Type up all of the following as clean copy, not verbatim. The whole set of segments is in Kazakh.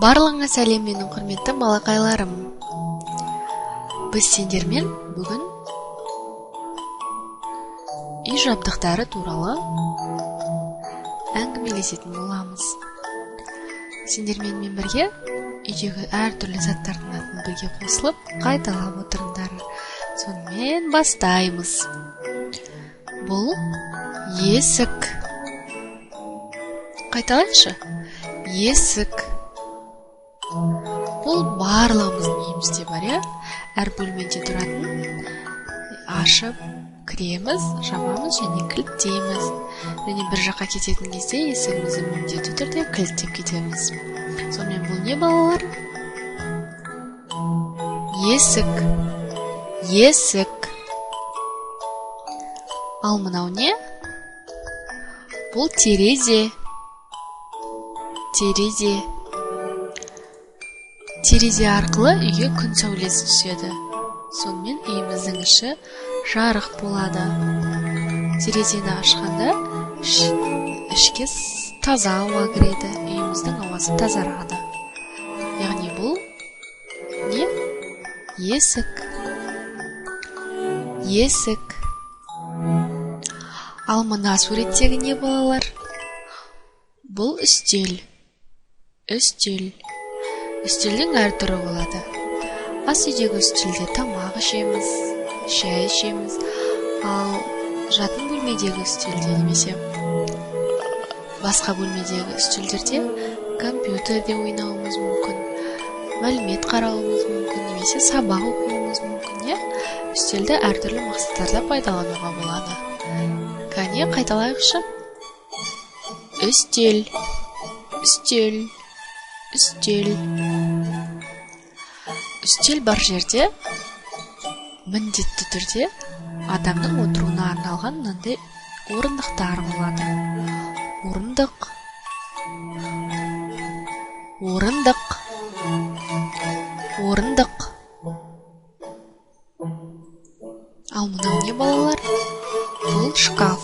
Барлығыңа сәлем, менің құрметті балақайларым. Біз сендермен бүгін үй жабдықтары туралы әңгімелесетін боламыз. Сендермен бірге үйдегі әртүрлі заттардың атын бірге қосылып, қайталап отырыңдар. Сонымен бастаймыз. Бұл есік. Қайталайықшы. Есік. Бұл барлығымыздың үйімізде бар, әр бөлмеде тұратын. Ашып, кіреміз, жабамыз және кілттейміз. Және бір жаққа кететін кезде есігімізді міндетті түрде кілттеп кетеміз. Сонымен бұл не, балалар? Есік. Есік. Ал мынау не? Бұл терезе. Терезе. Терезе арқылы үйге күн сәулесі түседі. Сонымен үйіміздің іші жарық болады. Терезені ашқанда ішке таза ауа кіреді. Үйіміздің ауасы тазарады. Яғни бұл не? Есік. Есік. Ал мына суреттегі не, балалар? Бұл үстел. Үстел. Үстелдің әр түрі болады. Ас үйдегі үстелде тамақ ішеміз, шай ішеміз. Ал жатын бөлмедегі үстелде немесе басқа бөлмедегі үстелдерде компьютерде ойнауымыз мүмкін, мәлімет қарауымыз мүмкін, немесе сабақ оқуымыз мүмкін. Үстелді әртүрлі мақсаттарда пайдалануға болады. Кәне, қайталайықшы. Үстел. Үстел. Үстел. Үстел бар жерде міндетті түрде адамның отыруына арналған мынандай орындықтар болады. Орындық. Орындық. Орындық. Ал мынау не, балалар? Бұл шкаф.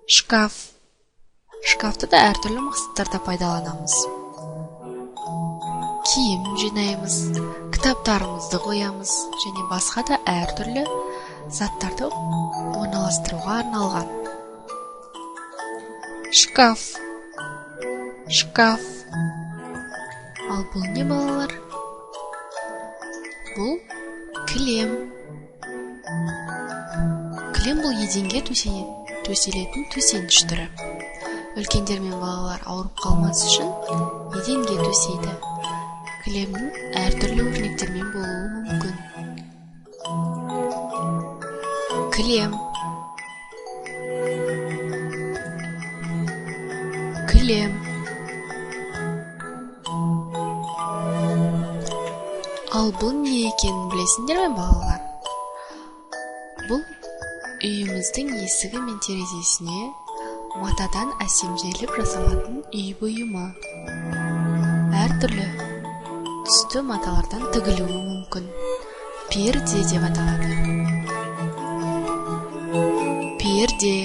Шкаф. Шкафты да әртүрлі мақсаттарда пайдаланамыз. Киім жинаймыз, кітаптарымызды қоямыз, және басқа да әртүрлі заттарды орналастыруға арналған. Шкаф. Шкаф. Ал бұл не, балалар? Бұл кілем. Кілем бұл еденге төселетін төсеніш түрі. Үлкендер мен балалар ауырып қалмас үшін еденге төсейді. Кілемнің әртүрлі өрнектермен болуы мүмкін. Кілем. Кілем. Ал бұл не екенін білесіңдер ме, балалар? Бұл үйіміздің есігі мен терезесіне матадан әсемделіп жасалатын үй бұйымы. Әртүрлі түсті маталардан тігілуі мүмкін. Перде деп аталады. Перде.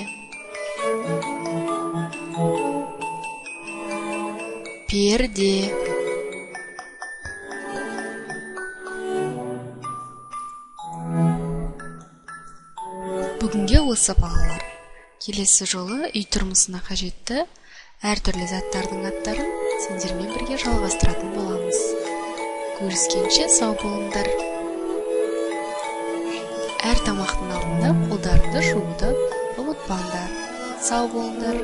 Перде. Бүгінге осы, балалар. Келесі жолы үй тұрмысына қажетті әртүрлі заттардың аттарын сендермен бірге жалғастыратын боламыз. Көріскенше сау болыңдар. Әр тамақтың алдында қолдарыңды жууды ұмытпаңдар. Сау болыңдар.